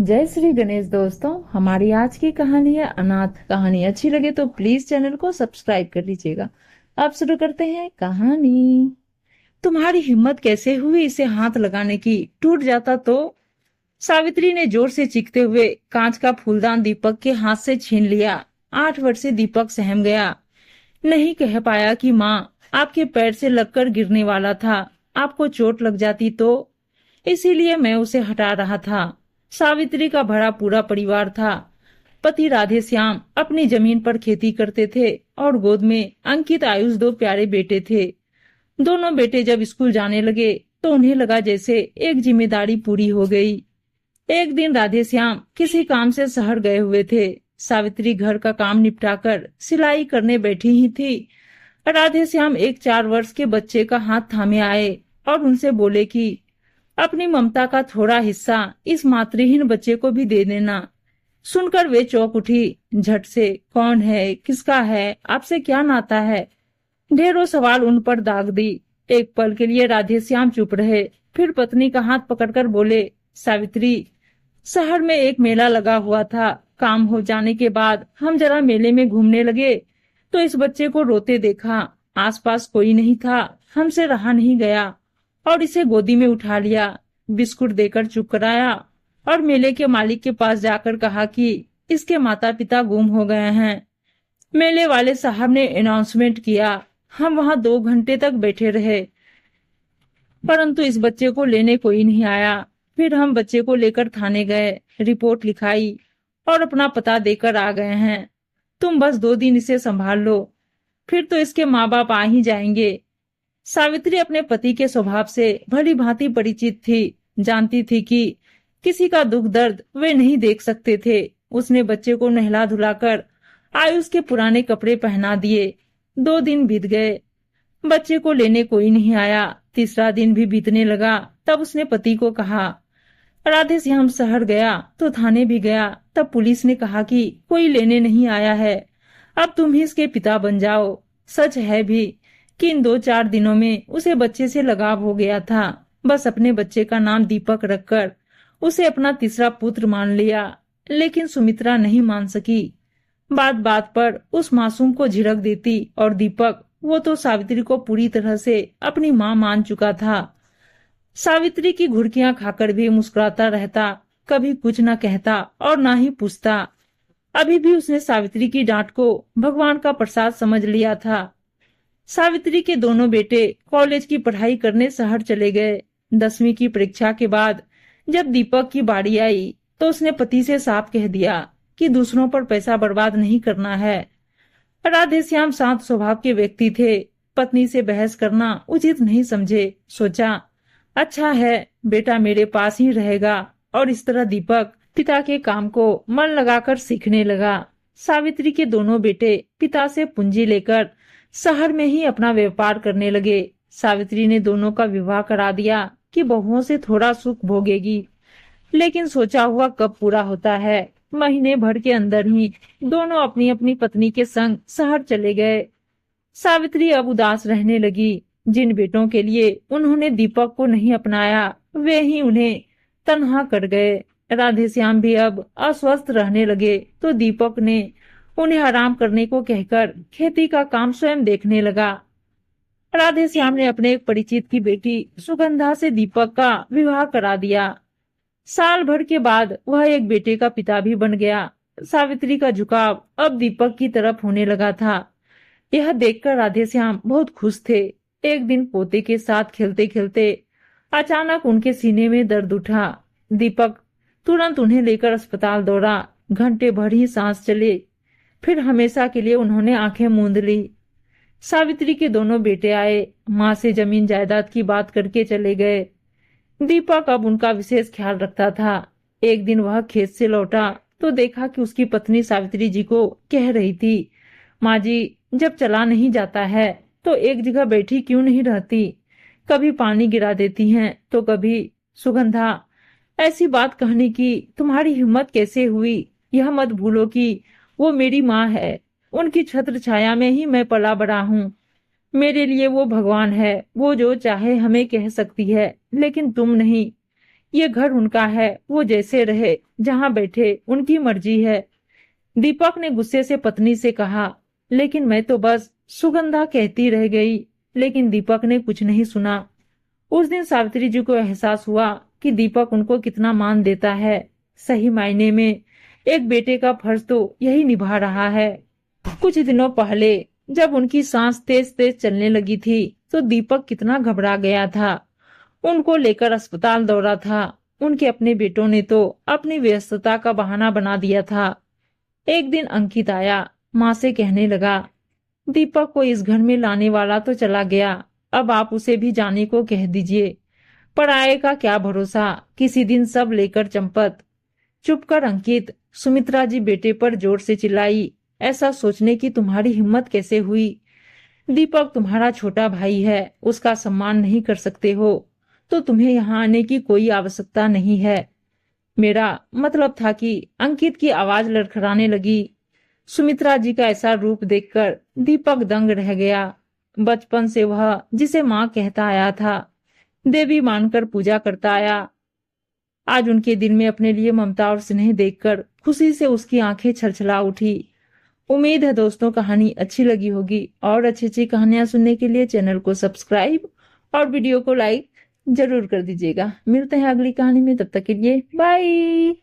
जय श्री गणेश दोस्तों। हमारी आज की कहानी है अनाथ। कहानी अच्छी लगे तो प्लीज चैनल को सब्सक्राइब कर लीजिएगा। अब शुरू करते हैं कहानी। तुम्हारी हिम्मत कैसे हुई इसे हाथ लगाने की? टूट जाता तो। सावित्री ने जोर से चीखते हुए कांच का फूलदान दीपक के हाथ से छीन लिया। 8 वर्षीय दीपक सहम गया। नहीं कह पाया कि माँ, आपके पैर से लगकर गिरने वाला था, आपको चोट लग जाती तो, इसीलिए मैं उसे हटा रहा था। सावित्री का भरा पूरा परिवार था। पति राधे श्याम अपनी जमीन पर खेती करते थे और गोद में अंकित आयुष 2 प्यारे बेटे थे। दोनों बेटे जब स्कूल जाने लगे तो उन्हें लगा जैसे एक जिम्मेदारी पूरी हो गई। एक दिन राधे श्याम किसी काम से शहर गए हुए थे। सावित्री घर का काम निपटाकर सिलाई करने बैठी ही थी। राधे श्याम एक 4 वर्ष के बच्चे का हाथ थामे आए और उनसे बोले कि अपनी ममता का थोड़ा हिस्सा इस मातृहीन बच्चे को भी दे देना। सुनकर वे चौंक उठी। झट से, कौन है, किसका है, आपसे क्या नाता है? ढेरों सवाल उन पर दाग दी। एक पल के लिए राधे श्याम चुप रहे, फिर पत्नी का हाथ पकड़कर बोले, सावित्री, शहर में एक मेला लगा हुआ था। काम हो जाने के बाद हम जरा मेले में घूमने लगे तो इस बच्चे को रोते देखा। आसपास कोई नहीं था, हमसे रहा नहीं गया और इसे गोदी में उठा लिया। बिस्कुट देकर चुप कराया और मेले के मालिक के पास जाकर कहा कि इसके माता पिता गुम हो गए हैं। मेले वाले साहब ने अनाउंसमेंट किया। हम वहां 2 घंटे तक बैठे रहे, परंतु इस बच्चे को लेने कोई नहीं आया। फिर हम बच्चे को लेकर थाने गए, रिपोर्ट लिखाई और अपना पता देकर आ गए हैं। तुम बस 2 दिन इसे संभाल लो, फिर तो इसके माँ बाप आ ही जाएंगे। सावित्री अपने पति के स्वभाव से भली भांति परिचित थी, जानती थी कि किसी का दुख दर्द वे नहीं देख सकते थे। उसने बच्चे को नहला धुलाकर आयुष के पुराने कपड़े पहना दिए। 2 दिन बीत गए, बच्चे को लेने कोई नहीं आया। तीसरा दिन भी बीतने लगा, तब उसने पति को कहा, राधे श्याम शहर गया तो थाने भी गया, तब पुलिस ने कहा कि कोई लेने नहीं आया है, अब तुम ही इसके पिता बन जाओ। सच है भी कि इन 2-4 दिनों में उसे बच्चे से लगाव हो गया था। बस अपने बच्चे का नाम दीपक रखकर उसे अपना तीसरा पुत्र मान लिया। लेकिन सुमित्रा नहीं मान सकी। बात बात पर उस मासूम को झिड़क देती और दीपक, वो तो सावित्री को पूरी तरह से अपनी माँ मान चुका था। सावित्री की घुड़कियां खाकर भी मुस्कुराता रहता, कभी कुछ न कहता और ना ही पूछता। अभी भी उसने सावित्री की डांट को भगवान का प्रसाद समझ लिया था। सावित्री के दोनों बेटे कॉलेज की पढ़ाई करने शहर चले गए। 10वीं की परीक्षा के बाद जब दीपक की बारी आई तो उसने पति से साफ कह दिया कि दूसरों पर पैसा बर्बाद नहीं करना है। राधे श्याम शांत स्वभाव के व्यक्ति थे, पत्नी से बहस करना उचित नहीं समझे। सोचा, अच्छा है बेटा मेरे पास ही रहेगा। और इस तरह दीपक पिता के काम को मन लगाकर सीखने लगा। सावित्री के दोनों बेटे पिता से पूंजी लेकर शहर में ही अपना व्यापार करने लगे। सावित्री ने दोनों का विवाह करा दिया कि बहुओं से थोड़ा सुख भोगेगी, लेकिन सोचा हुआ कब पूरा होता है। महीने भर के अंदर ही दोनों अपनी अपनी पत्नी के संग शहर चले गए। सावित्री अब उदास रहने लगी। जिन बेटों के लिए उन्होंने दीपक को नहीं अपनाया, वे ही उन्हें तन्हा कर गए। राधे श्याम भी अब अस्वस्थ रहने लगे तो दीपक ने उन्हें आराम करने को कहकर खेती का काम स्वयं देखने लगा। राधे श्याम ने अपने एक परिचित की बेटी सुगंधा से दीपक का विवाह करा दिया। साल भर के बाद वह एक बेटे का पिता भी बन गया। सावित्री का झुकाव अब दीपक की तरफ होने लगा था। यह देखकर राधे श्याम बहुत खुश थे। एक दिन पोते के साथ खेलते खेलते अचानक उनके सीने में दर्द उठा। दीपक तुरंत उन्हें लेकर अस्पताल दौड़ा। घंटे भर ही सांस चले, फिर हमेशा के लिए उन्होंने आंखें मूंद ली। सावित्री के दोनों बेटे आए, माँ से जमीन जायदाद की बात करके चले गए। दीपक अब उनका विशेष ख्याल रखता था। एक दिन वह खेत से लौटा तो देखा कि उसकी पत्नी सावित्री जी को कह रही थी, माँ जी, जब चला नहीं जाता है तो एक जगह बैठी क्यों नहीं रहती? कभी पानी गिरा देती हैं तो कभी। सुगंधा, ऐसी बात कहने की तुम्हारी हिम्मत कैसे हुई? यह मत भूलो कि वो मेरी माँ है। उनकी छत्र छाया में ही मैं पला बड़ा हूँ। मेरे लिए वो भगवान है। वो जो चाहे हमें कह सकती है, लेकिन तुम नहीं। ये घर उनका है, वो जैसे रहे, जहाँ बैठे, उनकी मर्जी है। दीपक ने गुस्से से पत्नी से कहा, लेकिन मैं तो बस सुगंधा कहती रह गई। लेकिन दीपक ने कुछ नहीं सुना। उस दिन सावित्री जी को एहसास हुआ कि दीपक उनको कितना मान देता है। सही मायने में एक बेटे का फर्ज तो यही निभा रहा है। कुछ दिनों पहले जब उनकी सांस तेज तेज चलने लगी थी तो दीपक कितना घबरा गया था। उनको लेकर अस्पताल दौड़ा था। उनके अपने बेटों ने तो अपनी व्यस्तता का बहाना बना दिया था। एक दिन अंकित आया, माँ से कहने लगा, दीपक को इस घर में लाने वाला तो चला गया, अब आप उसे भी जाने को कह दीजिए। पराये का क्या भरोसा, किसी दिन सब लेकर चंपत। चुप कर अंकित, सुमित्रा जी बेटे पर जोर से चिल्लाई, ऐसा सोचने की तुम्हारी हिम्मत कैसे हुई? दीपक तुम्हारा छोटा भाई है, उसका सम्मान नहीं कर सकते हो तो तुम्हें यहाँ आने की कोई आवश्यकता नहीं है। मेरा मतलब था कि अंकित की आवाज लड़खड़ाने लगी। सुमित्रा जी का ऐसा रूप देखकर दीपक दंग रह गया। बचपन से वह जिसे माँ कहता आया था, देवी मानकर पूजा करता आया, आज उनके दिल में अपने लिए ममता और स्नेह देखकर खुशी से उसकी आंखें छलछला उठी। उम्मीद है दोस्तों कहानी अच्छी लगी होगी और अच्छी अच्छी कहानियां सुनने के लिए चैनल को सब्सक्राइब और वीडियो को लाइक जरूर कर दीजिएगा। मिलते हैं अगली कहानी में, तब तक के लिए बाय।